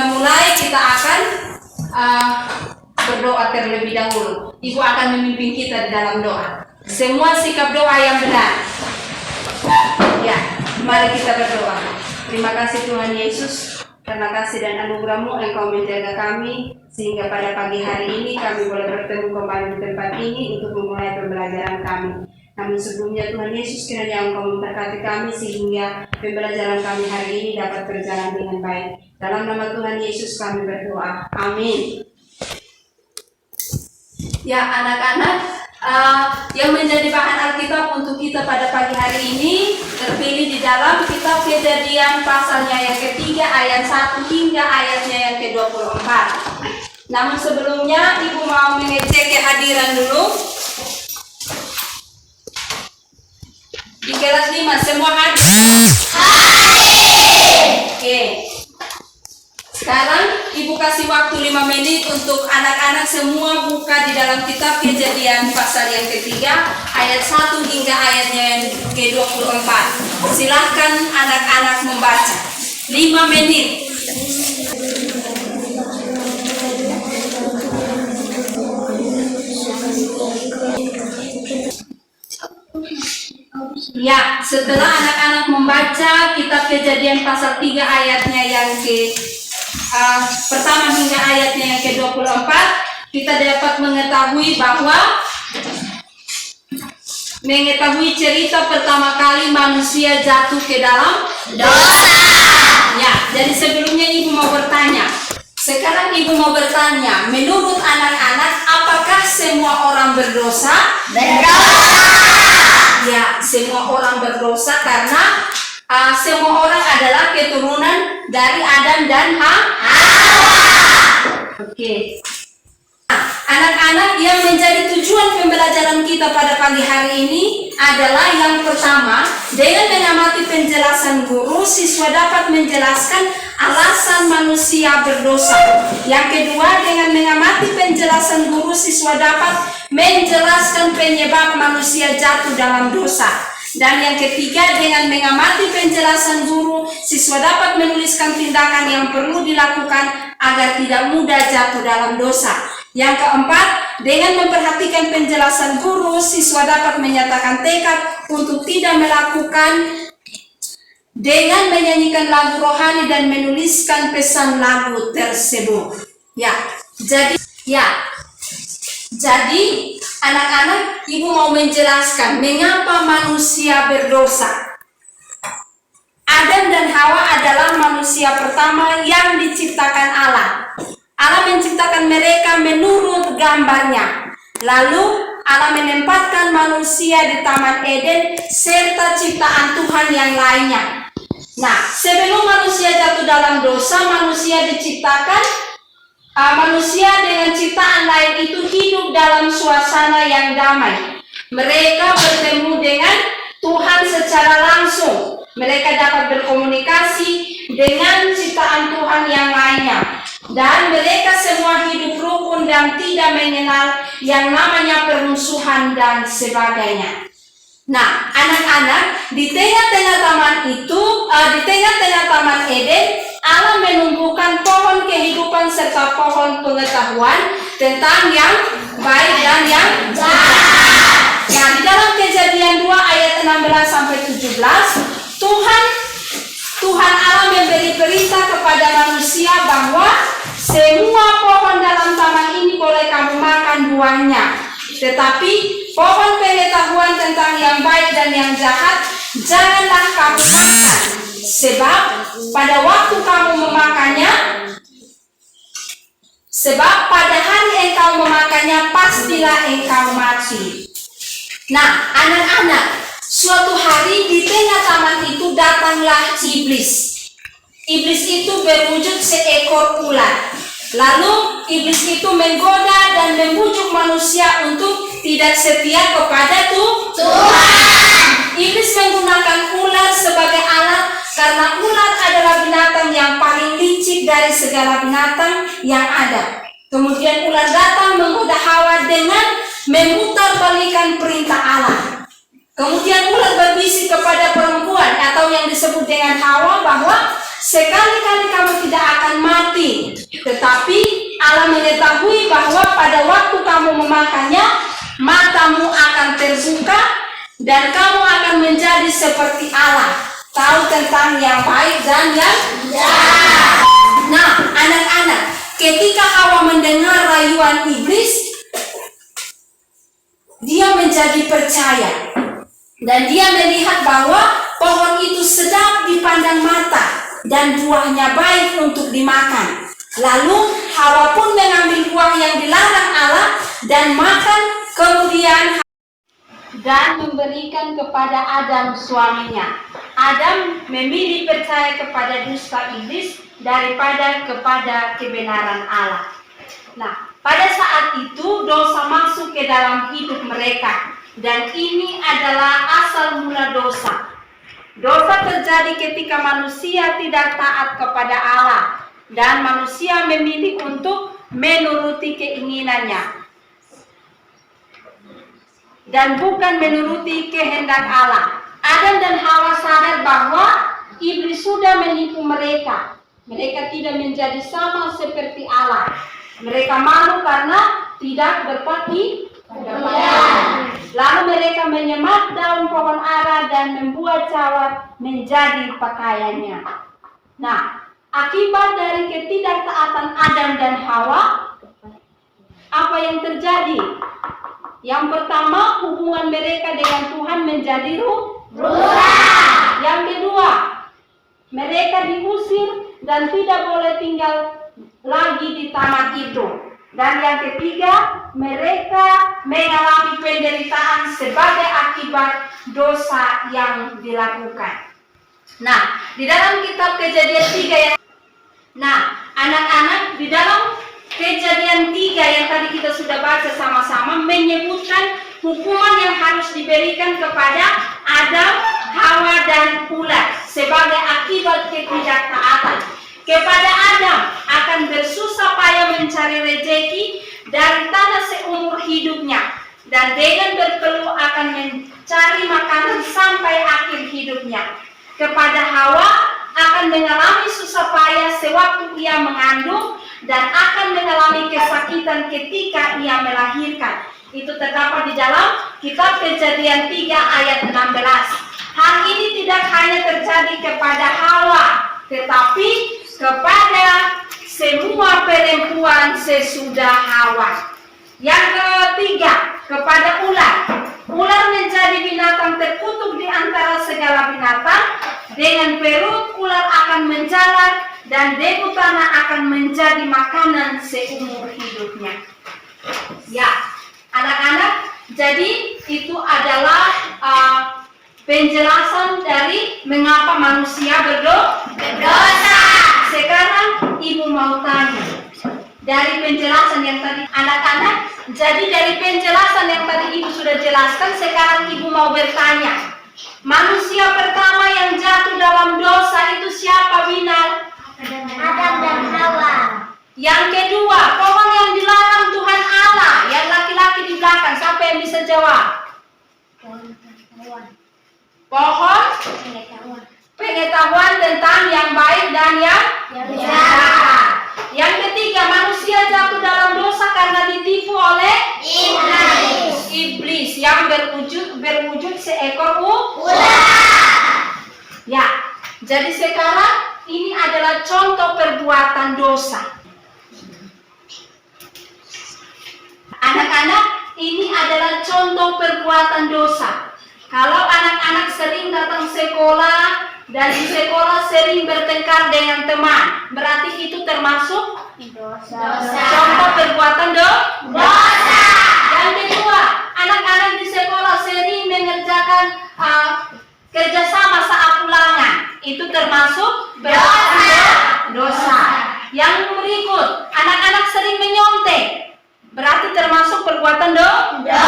memulai kita akan berdoa terlebih dahulu. Ibu akan memimpin kita di dalam doa. Semua sikap doa yang benar. Ya, mari kita berdoa. Terima kasih Tuhan Yesus, karena kasih dan anugerah-Mu Engkau menjaga kami, sehingga pada pagi hari ini kami boleh bertemu kembali di tempat ini untuk memulai pembelajaran kami. Namun sebelumnya Tuhan Yesus, kiranya Engkau memberkati kami sehingga pembelajaran kami hari ini dapat berjalan dengan baik. Dalam nama Tuhan Yesus kami berdoa. Amin. Ya anak-anak, yang menjadi bahan Alkitab untuk kita pada pagi hari ini terpilih di dalam kitab Kejadian pasalnya yang ketiga ayat 1 hingga ayatnya yang ke-24. Namun sebelumnya Ibu mau mengecek kehadiran dulu. Di kelas 5 semua hadir? Oke. Sekarang Ibu kasih waktu 5 menit untuk anak-anak semua buka di dalam kitab Kejadian pasal yang ketiga ayat 1 hingga ayatnya yang ke-24. Silahkan anak-anak membaca. 5 menit. Ya, setelah anak-anak membaca kitab Kejadian pasal 3 ayatnya yang pertama hingga ayatnya yang ke-24, kita dapat mengetahui cerita pertama kali manusia jatuh ke dalam dosa. Ya, jadi sebelumnya Ibu mau bertanya. Sekarang Ibu mau bertanya, menurut anak-anak apakah semua orang berdosa? Berdosa. Ya, semua orang berdosa karena semua orang adalah keturunan dari Adam dan Hawa. Oke. Anak-anak, yang menjadi tujuan pembelajaran kita pada pagi hari ini adalah yang pertama, dengan mengamati penjelasan guru, siswa dapat menjelaskan alasan manusia berdosa. Yang kedua, dengan mengamati penjelasan guru, siswa dapat menjelaskan penyebab manusia jatuh dalam dosa. Dan yang ketiga, dengan mengamati penjelasan guru, siswa dapat menuliskan tindakan yang perlu dilakukan agar tidak mudah jatuh dalam dosa. Yang keempat, dengan memperhatikan penjelasan guru, siswa dapat menyatakan tekad untuk tidak melakukan dengan menyanyikan lagu rohani dan menuliskan pesan lagu tersebut. Jadi anak-anak, Ibu mau menjelaskan mengapa manusia berdosa. Adam dan Hawa adalah manusia pertama yang diciptakan Allah. Allah menciptakan mereka menurut gambarnya. Lalu Allah menempatkan manusia di Taman Eden serta ciptaan Tuhan yang lainnya. Nah, sebelum manusia jatuh dalam dosa, manusia diciptakan. Manusia dengan ciptaan lain itu hidup dalam suasana yang damai. Mereka bertemu dengan Tuhan secara langsung. Mereka dapat berkomunikasi dengan ciptaan Tuhan yang lainnya. Dan mereka semua hidup rukun dan tidak mengenal yang namanya permusuhan dan sebagainya. Nah, anak-anak, di tengah-tengah taman Eden, Allah menumbuhkan pohon kehidupan serta pohon pengetahuan tentang yang baik dan yang jahat. Nah, di dalam Kejadian 2 ayat 16 sampai 17, Tuhan Allah memberi berita kepada manusia bahwa semua pohon dalam taman ini boleh kamu makan buahnya, tetapi pohon pengetahuan tentang yang baik dan yang jahat janganlah kamu makan, sebab pada hari engkau memakannya pastilah engkau mati. Nah, anak-anak, suatu hari di tengah taman itu datanglah iblis. Iblis itu berwujud seekor ular. Lalu iblis itu menggoda dan membujuk manusia untuk tidak setia kepada Tuhan. Iblis menggunakan ular sebagai alat karena ular adalah binatang yang paling licik dari segala binatang yang ada. Kemudian ular datang menggoda Hawa dengan memutarbalikkan perintah Allah. Kemudian ular berbisik kepada perempuan atau yang disebut dengan Hawa bahwa sekali-kali kamu tidak akan mati. Sebab pada waktu kamu memakannya, matamu akan terbuka dan kamu akan menjadi seperti Allah, tahu tentang yang baik dan yang jahat. Nah, anak-anak, ketika Hawa mendengar rayuan iblis, dia menjadi percaya dan dia melihat bahwa pohon itu sedap dipandang mata dan buahnya baik untuk dimakan. Lalu Hawa pun mengambil buah yang dilarang Allah dan makan, kemudian dan memberikan kepada Adam suaminya. Adam memilih percaya kepada dusta iblis daripada kepada kebenaran Allah. Nah, pada saat itu dosa masuk ke dalam hidup mereka, dan ini adalah asal mula dosa. Dosa terjadi ketika manusia tidak taat kepada Allah dan manusia memilih untuk menuruti keinginannya dan bukan menuruti kehendak Allah. Adam dan Hawa sadar bahwa iblis sudah menipu mereka. Mereka tidak menjadi sama seperti Allah. Mereka malu karena tidak berbakti kepada. Lalu mereka menyemat daun pohon ara dan membuat cawat menjadi pakaiannya. Nah, akibat dari ketidaktaatan Adam dan Hawa, apa yang terjadi? Yang pertama, hubungan mereka dengan Tuhan menjadi rusak. Yang kedua, mereka diusir dan tidak boleh tinggal lagi di taman itu. Dan yang ketiga, mereka mengalami penderitaan sebagai akibat dosa yang dilakukan. Nah, di dalam kitab Kejadian 3 yang anak-anak, di dalam Kejadian 3 yang tadi kita sudah baca sama-sama menyebutkan hukuman yang harus diberikan kepada Adam, Hawa dan ulat sebagai akibat ketidaktaatan. Kepada Adam akan bersusah payah mencari rezeki dari tanah seumur hidupnya, dan dengan berpeluh akan mencari makanan sampai akhir hidupnya. Kepada Hawa akan mengalami susah payah sewaktu ia mengandung dan akan mengalami kesakitan ketika ia melahirkan. Itu terdapat di dalam kitab Kejadian 3 ayat 16. Hal ini tidak hanya terjadi kepada Hawa, tetapi kepada semua perempuan sesudah Hawa. Yang ketiga, kepada ular. Ular menjadi binatang terkutuk di antara segala binatang. Dengan perut ular akan menjalar dan debu tanah akan menjadi makanan seumur hidupnya. Ya, anak-anak, jadi itu adalah penjelasan dari mengapa manusia berdosa. Sekarang ibu mau tanya, dari penjelasan yang tadi anak-anak, jadi dari penjelasan yang tadi ibu sudah jelaskan, sekarang ibu mau bertanya, manusia pertama yang jatuh dalam dosa itu siapa, Binar? Adam dan Hawa. Yang kedua, pohon yang dilarang Tuhan Allah, yang laki-laki di belakang, siapa yang bisa jawab? Pohon pengetahuan tentang yang baik dan yang jahat. Yang ketiga, manusia jatuh dalam dosa karena ditipu oleh iblis yang berwujud seekor ular. Ya, jadi sekarang ini adalah contoh perbuatan dosa. Anak-anak, ini adalah contoh perbuatan dosa. Kalau anak-anak sering datang sekolah dan di sekolah sering bertengkar dengan teman, berarti itu termasuk dosa. Contoh perbuatan dosa. Yang kedua, anak-anak di sekolah sering mengerjakan kerjasama saat ulangan, itu termasuk dosa. Yang berikut, anak-anak sering menyontek, berarti termasuk perbuatan dosa.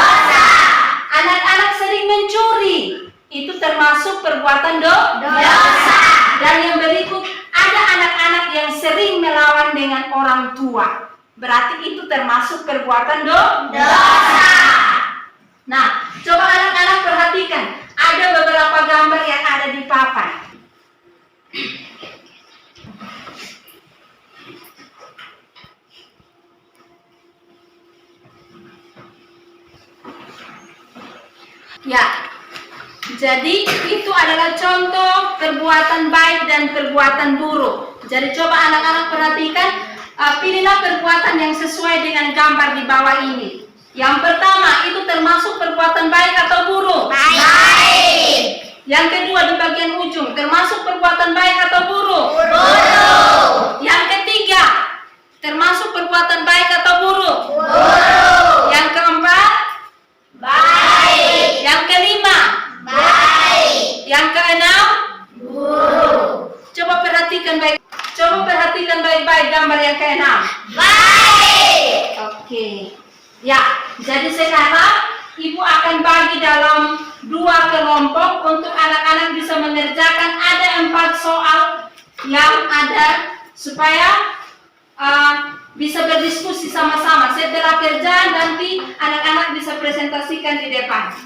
Anak-anak sering mencuri, itu termasuk perbuatan dosa. Dan yang berikut, ada anak-anak yang sering melawan dengan orang tua, berarti itu termasuk perbuatan dosa. Nah, coba anak-anak perhatikan, ada beberapa gambar yang ada di papan. Ya, jadi itu adalah contoh perbuatan baik dan perbuatan buruk. Jadi coba anak-anak perhatikan, pilihlah perbuatan yang sesuai dengan gambar di bawah ini. Yang pertama itu termasuk perbuatan baik atau buruk? Baik. Yang kedua di bagian ujung, termasuk perbuatan baik atau buruk? Buruk. Yang ketiga, termasuk perbuatan baik atau buruk? Buruk. Yang keempat, Baik. yang kelima, Baik. yang keenam, Buruk. coba perhatikan baik. Coba perhatikan baik-baik gambar yang keenam. Baik. Oke. Ya, jadi sekarang Ibu akan bagi dalam 2 kelompok untuk anak-anak bisa mengerjakan. Ada 4 soal yang ada supaya bisa berdiskusi sama-sama. Setelah kerjaan nanti anak-anak bisa presentasikan di depan.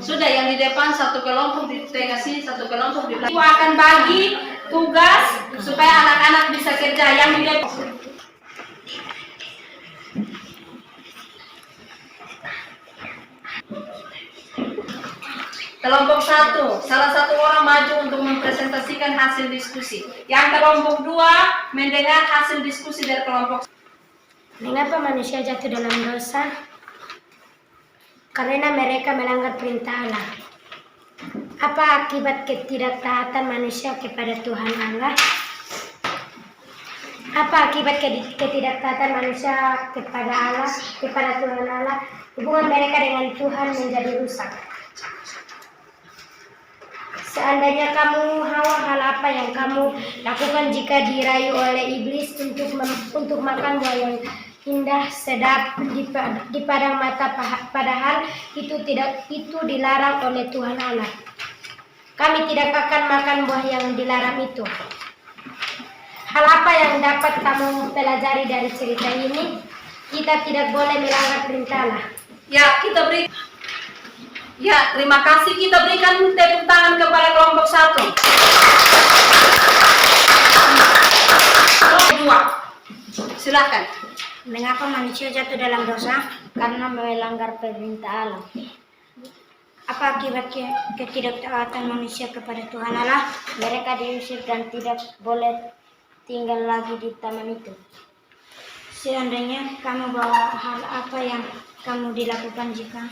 Sudah, yang di depan satu kelompok, di tengah sini satu kelompok, di belakang. Ibu akan bagi tugas supaya anak-anak bisa kerja. Yang di depan. Kelompok 1, salah satu orang maju untuk mempresentasikan hasil diskusi. Yang kelompok 2 mendengar hasil diskusi dari kelompok. Mengapa manusia jatuh dalam dosa? Karena mereka melanggar perintah Allah. Apa akibat ketidaktaatan manusia kepada Tuhan Allah? Apa akibat ketidaktaatan manusia kepada Allah, kepada Tuhan Allah? Hubungan mereka dengan Tuhan menjadi rusak. Seandainya kamu Hawa, hal apa yang kamu lakukan jika dirayu oleh iblis untuk makan buah yang indah, sedap di padang mata, padahal itu dilarang oleh Tuhan Allah. Kami tidak akan makan buah yang dilarang itu. Hal apa yang dapat kamu pelajari dari cerita ini? Kita tidak boleh melanggar perintah Allah. Ya, kita beri. Ya, terima kasih. Kita berikan tepuk tangan kepada kelompok 1. Kelompok 2. Silakan. Mengapa manusia jatuh dalam dosa? Karena melanggar perintah Allah. Apa akibat ketidaktaatan manusia kepada Tuhan Allah? Mereka diusir dan tidak boleh tinggal lagi di taman itu. Seandainya kamu bawa hal apa yang kamu dilakukan jika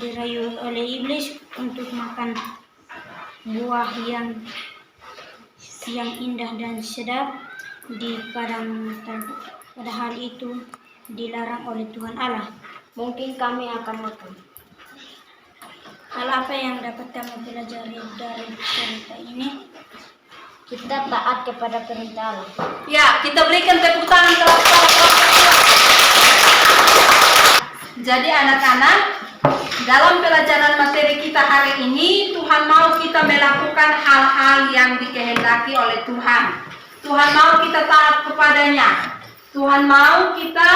dirayu oleh iblis untuk makan buah yang indah dan sedap di padang mata, padahal itu dilarang oleh Tuhan Allah, mungkin kami akan makan. Hal apa yang dapat kamu pelajari dari cerita ini? Kita taat kepada perintah Allah. Ya, kita berikan tepuk tangan kepada kelompok 2. Jadi anak-anak, dalam pelajaran materi kita hari ini, Tuhan mau kita melakukan hal-hal yang dikehendaki oleh Tuhan. Tuhan mau kita taat kepadanya. Tuhan mau kita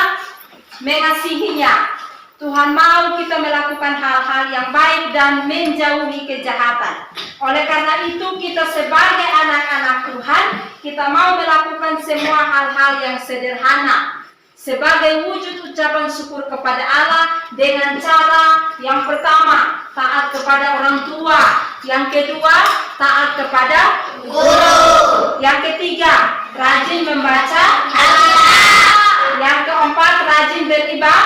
mengasihinya. Tuhan mau kita melakukan hal-hal yang baik dan menjauhi kejahatan. Oleh karena itu, kita sebagai anak-anak Tuhan, kita mau melakukan semua hal-hal yang sederhana sebagai wujud ucapan syukur kepada Allah dengan cara yang pertama, taat kepada orang tua. Yang kedua, taat kepada guru. Yang ketiga, rajin membaca Alkitab. Yang keempat, rajin beribadah.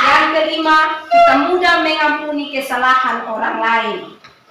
Yang kelima, kita mudah mengampuni kesalahan orang lain.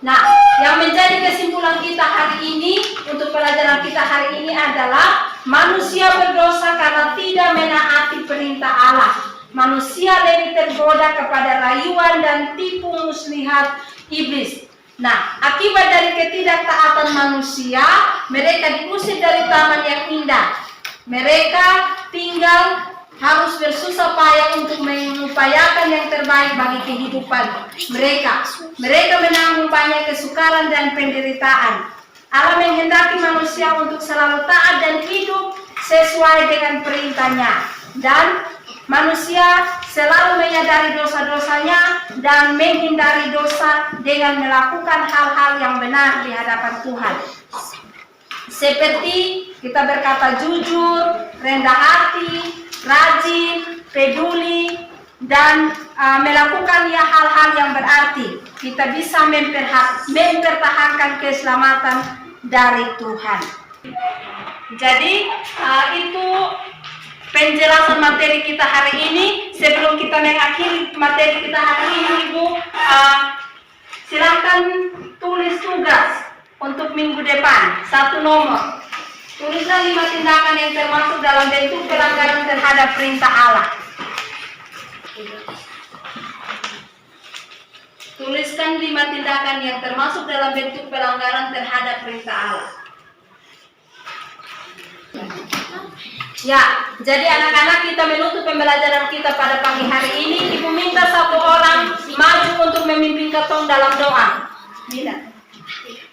Nah, yang menjadi kesimpulan kita hari ini untuk pelajaran kita hari ini adalah manusia berdosa karena tidak menaati perintah Allah. Manusia lebih tergoda kepada rayuan dan tipu muslihat iblis. Nah, akibat dari ketidaktaatan manusia, mereka diusir dari taman yang indah. Mereka tinggal harus bersusah payah untuk mengupayakan yang terbaik bagi kehidupan mereka. Mereka menanggung banyak kesukaran dan penderitaan. Allah menghendaki manusia untuk selalu taat dan hidup sesuai dengan perintahnya. Dan manusia selalu menyadari dosa-dosanya dan menghindari dosa dengan melakukan hal-hal yang benar di hadapan Tuhan. Seperti kita berkata jujur, rendah hati, rajin, peduli, dan melakukan ya hal-hal yang berarti, kita bisa mempertahankan keselamatan dari Tuhan. Jadi itu penjelasan materi kita hari ini. Sebelum kita mengakhiri materi kita hari ini, Ibu, silakan tulis tugas untuk minggu depan. 1 nomor. Tulislah 5 tindakan yang termasuk dalam bentuk pelanggaran terhadap perintah Allah. Tuliskan 5 tindakan yang termasuk dalam bentuk pelanggaran terhadap perintah Allah. Ya, jadi anak-anak, kita menutup pembelajaran kita pada pagi hari ini. Ibu minta 1 orang maju untuk memimpin ketong dalam doa. Bila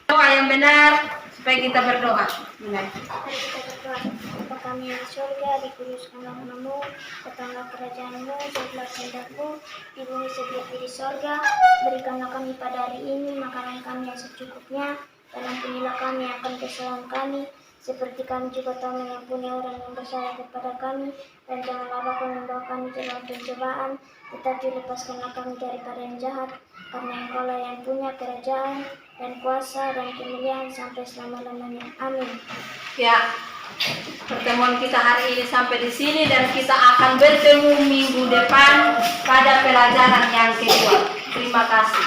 doa yang benar supaya kita berdoa. Benar. Mari kita berdoa. Bapa kami yang di surga, dikuduskanlah namamu, datanglah kerajaanmu, jadilah kehendakmu di bumi seperti di surga. Berikanlah kami pada hari ini makanan kami yang secukupnya, dan ampunilah kami akan kesalahan kami, seperti kami juga telah mengampuni orang yang bersalah kepada kami, dan janganlah kau membawa kami ke dalam pencobaan, tetapi lepaskanlah kami daripada yang jahat, karena Engkaulah yang punya kerajaan dan kuasa dan kemuliaan sampai selama-lamanya. Amin. Ya, pertemuan kita hari ini sampai di sini, dan kita akan bertemu minggu depan pada pelajaran yang kedua. Terima kasih.